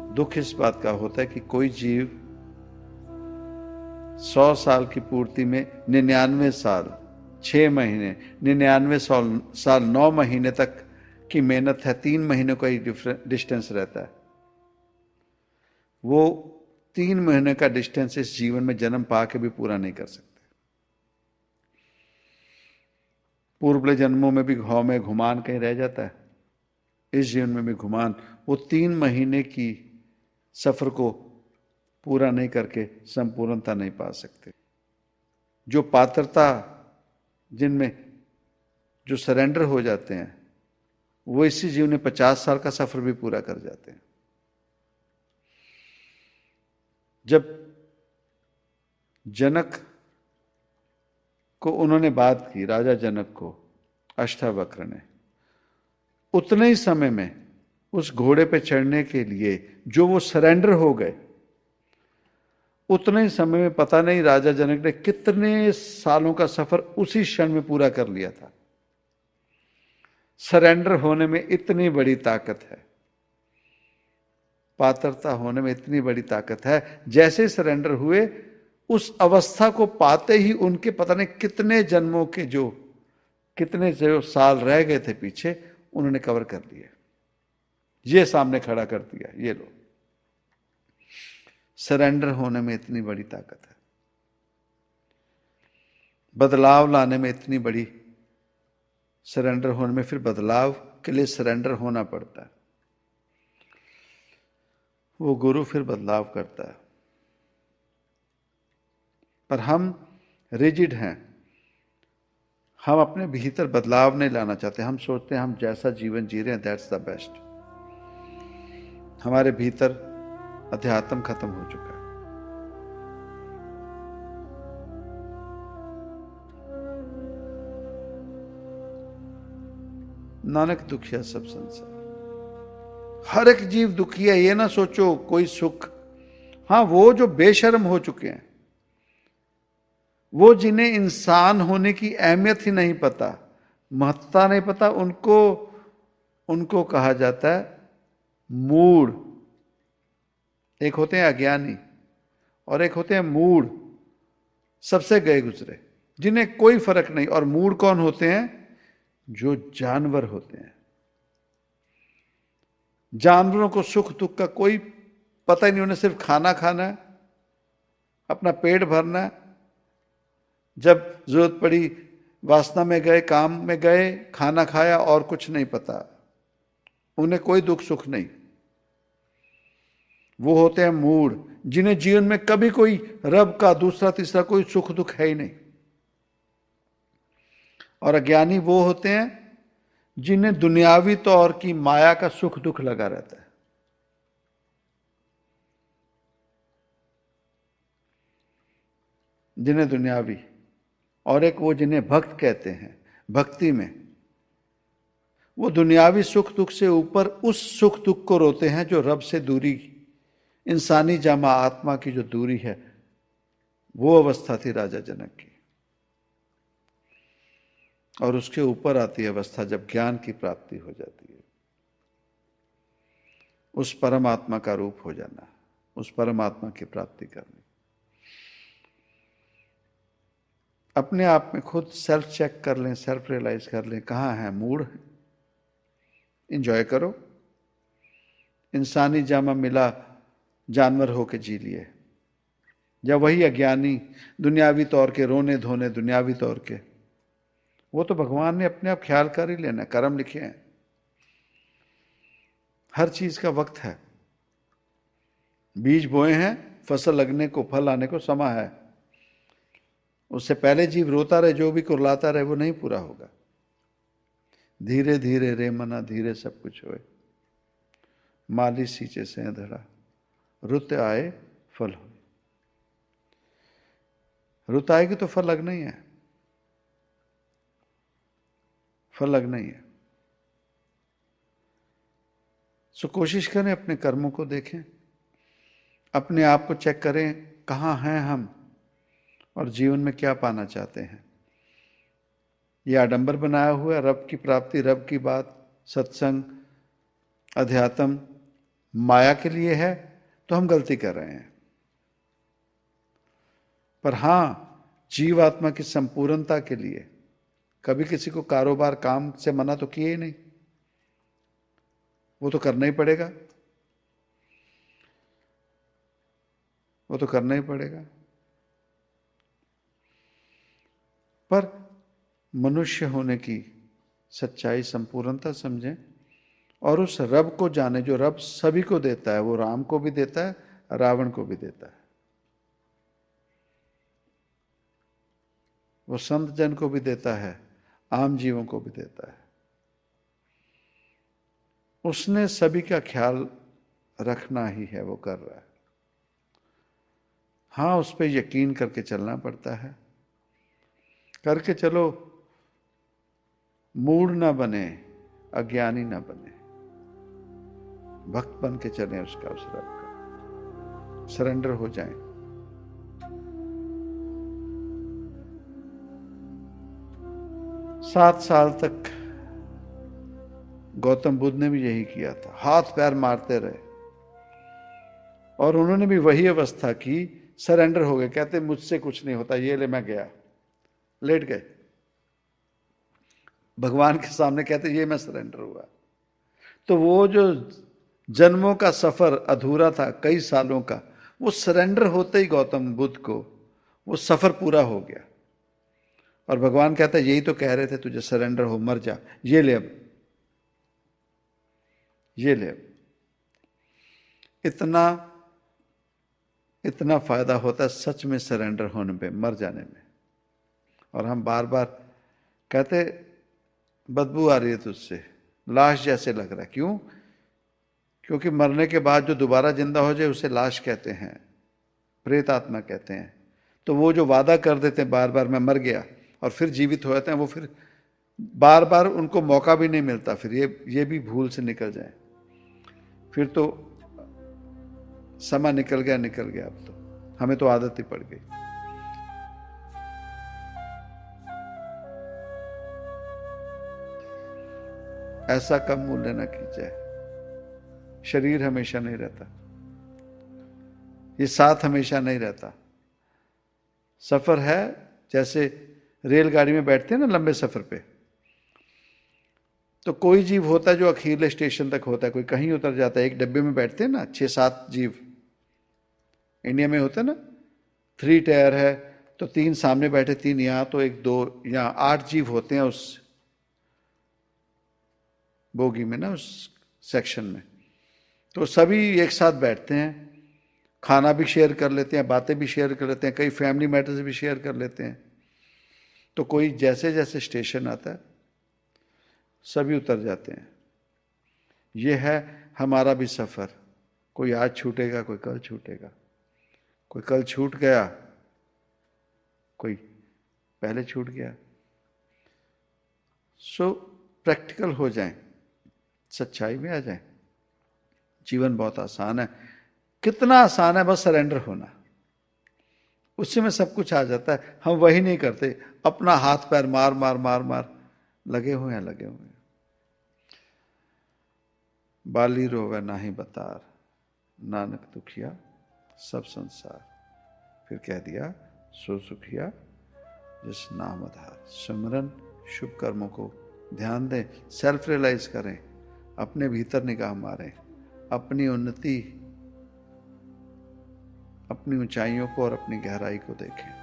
दुख इस बात का होता है कि कोई जीव 100 साल की पूर्ति में 99 साल 6 महीने 99 साल 9 महीने तक की मेहनत है, 3 महीने का ही डिस्टेंस रहता है। वो 3 महीने का डिस्टेंस इस जीवन में जन्म पा के भी पूरा नहीं कर सकते। पूर्व जन्मों में भी घाव में घुमान कहीं रह जाता है, इस जीवन में भी घुमान। वो 3 महीने की सफर को पूरा नहीं करके संपूर्णता नहीं पा सकते। जो पात्रता, जिनमें जो सरेंडर हो जाते हैं, वो इसी जीवन में 50 साल का सफर भी पूरा कर जाते हैं। जब जनक को उन्होंने बात की, राजा जनक को अष्टावक्र ने, उतने ही समय में उस घोड़े पे चढ़ने के लिए जो वो सरेंडर हो गए, उतने ही समय में पता नहीं राजा जनक ने कितने सालों का सफर उसी क्षण में पूरा कर लिया था। सरेंडर होने में इतनी बड़ी ताकत है, पात्रता होने में इतनी बड़ी ताकत है। जैसे सरेंडर हुए, उस अवस्था को पाते ही उनके पता नहीं कितने जन्मों के कितने जो साल रह गए थे पीछे, उन्होंने कवर कर लिए। ये सामने खड़ा कर दिया, ये लो। सरेंडर होने में इतनी बड़ी ताकत है, बदलाव लाने में इतनी बड़ी, सरेंडर होने में फिर बदलाव के लिए सरेंडर होना पड़ता है। वो गुरु फिर बदलाव करता है, पर हम रिजिड हैं। हम अपने भीतर बदलाव नहीं लाना चाहते। हम सोचते हैं हम जैसा जीवन जी रहे हैं दैट्स द बेस्ट। हमारे भीतर अध्यात्म खत्म हो चुका है। नानक दुखिया सब संसार। हर एक जीव दुखी है, ये ना सोचो कोई सुख। हां, वो जो बेशर्म हो चुके हैं, वो जिन्हें इंसान होने की अहमियत ही नहीं पता, महत्ता नहीं पता, उनको कहा जाता है मूढ़। एक होते हैं अज्ञानी और एक होते हैं मूढ़, सबसे गए गुजरे, जिन्हें कोई फर्क नहीं। और मूढ़ कौन होते हैं? जो जानवर होते हैं। जानवरों को सुख दुख का कोई पता ही नहीं, उन्हें सिर्फ खाना खाना है, अपना पेट भरना है। जब जरूरत पड़ी वासना में गए, काम में गए, खाना खाया, और कुछ नहीं पता। उन्हें कोई दुख सुख नहीं। वो होते हैं मूढ़, जिन्हें जीवन में कभी कोई रब का दूसरा तीसरा कोई सुख दुख है ही नहीं। और अज्ञानी वो होते हैं जिन्हें दुनियावी तौर की माया का सुख दुख लगा रहता है। जिन्हें दुनियावी, और एक वो जिन्हें भक्त कहते हैं। भक्ति में वो दुनियावी सुख दुख से ऊपर उस सुख दुख को रोते हैं जो रब से दूरी, इंसानी जामा आत्मा की जो दूरी है, वो अवस्था थी राजा जनक की। और उसके ऊपर आती है अवस्था जब ज्ञान की प्राप्ति हो जाती है, उस परमात्मा का रूप हो जाना, उस परमात्मा की प्राप्ति करनी। अपने आप में खुद सेल्फ चेक कर लें, सेल्फ रियलाइज कर लें, कहाँ है मूड। इंजॉय करो, इंसानी जामा मिला, जानवर होके जी लिए। जब वही अज्ञानी दुनियावी तौर के रोने धोने, दुनियावी तौर के, वो तो भगवान ने अपने आप ख्याल कर ही लेना, कर्म लिखे हैं। हर चीज का वक्त है। बीज बोए हैं, फसल लगने को, फल आने को समय है। उससे पहले जीव रोता रहे, जो भी कुरलाता रहे, वो नहीं पूरा होगा। धीरे धीरे रे मना, धीरे सब कुछ होए। माली सींचे से धड़ा, रुत आए फल हो। रुत आएगी तो फल लगना ही है, फल लगना ही है। सो कोशिश करें, अपने कर्मों को देखें, अपने आप को चेक करें, कहाँ हैं हम और जीवन में क्या पाना चाहते हैं। यह आडंबर बनाया हुआ है, रब की प्राप्ति, रब की बात, सत्संग, अध्यात्म, माया के लिए है तो हम गलती कर रहे हैं। पर हां, जीवात्मा की संपूर्णता के लिए कभी किसी को कारोबार काम से मना तो किए ही नहीं, वो तो करना ही पड़ेगा, वो तो करना ही पड़ेगा। पर मनुष्य होने की सच्चाई, संपूर्णता समझें और उस रब को जाने जो रब सभी को देता है। वो राम को भी देता है, रावण को भी देता है, वो संत जन को भी देता है, आम जीवों को भी देता है। उसने सभी का ख्याल रखना ही है, वो कर रहा है। हाँ, उस पर यकीन करके चलना पड़ता है। करके चलो, मूढ़ ना बने, अज्ञानी ना बने, भक्त बन के चले उसका, उस रब का सरेंडर हो जाएं। सात साल तक गौतम बुद्ध ने भी यही किया था, हाथ पैर मारते रहे और उन्होंने भी वही अवस्था की, सरेंडर हो गए। कहते मुझसे कुछ नहीं होता, ये ले मैं गया, लेट गए भगवान के सामने, कहते ये मैं सरेंडर हुआ। तो वो जो जन्मों का सफर अधूरा था, कई सालों का, वो सरेंडर होते ही गौतम बुद्ध को वो सफर पूरा हो गया। और भगवान कहता है यही तो कह रहे थे तुझे, सरेंडर हो, मर जा, ये ले अब, ये ले अब। इतना फायदा होता है सच में सरेंडर होने पे, मर जाने में। और हम बार बार कहते बदबू आ रही है तुझसे, लाश जैसे लग रहा है। क्यों? क्योंकि मरने के बाद जो दोबारा जिंदा हो जाए उसे लाश कहते हैं, प्रेत आत्मा कहते हैं। तो वो जो वादा कर देते हैं बार बार मैं मर गया और फिर जीवित हो जाते हैं, वो फिर बार बार उनको मौका भी नहीं मिलता फिर ये भी भूल से निकल जाए। फिर तो समय निकल गया, अब तो हमें तो आदत ही पड़ गई। ऐसा कम मूल्य न कीजिए। शरीर हमेशा नहीं रहता, ये साथ हमेशा नहीं रहता। सफर है, जैसे रेलगाड़ी में बैठते हैं ना लंबे सफर पे, तो कोई जीव होता है जो अखीरले स्टेशन तक होता है, कोई कहीं उतर जाता है। एक डब्बे में बैठते हैं ना 6-7 जीव, इंडिया में होता है ना, 3 टायर है तो 3 सामने बैठे, 3 यहां, तो 1-2 यहां, 8 जीव होते हैं उस बोगी में ना, उस सेक्शन में। तो सभी एक साथ बैठते हैं, खाना भी शेयर कर लेते हैं, बातें भी शेयर कर लेते हैं, कई फैमिली मैटर्स भी शेयर कर लेते हैं। तो कोई जैसे जैसे स्टेशन आता है सभी उतर जाते हैं। ये है हमारा भी सफर, कोई आज छूटेगा, कोई कल छूटेगा, कोई कल छूट गया, कोई पहले छूट गया। सो प्रैक्टिकल हो जाएं, सच्चाई में आ जाएं। जीवन बहुत आसान है। कितना आसान है, बस सरेंडर होना, उससे में सब कुछ आ जाता है। हम वही नहीं करते, अपना हाथ पैर मार मार मार मार लगे हुए हैं। बाली रोवे नाही बतार, नानक दुखिया सब संसार। फिर कह दिया सो सुखिया जिस नाम आधार। सिमरन, शुभ कर्मों को ध्यान दें, सेल्फ रियलाइज करें, अपने भीतर निगाह मारें, अपनी उन्नति, अपनी ऊंचाइयों को और अपनी गहराई को देखें।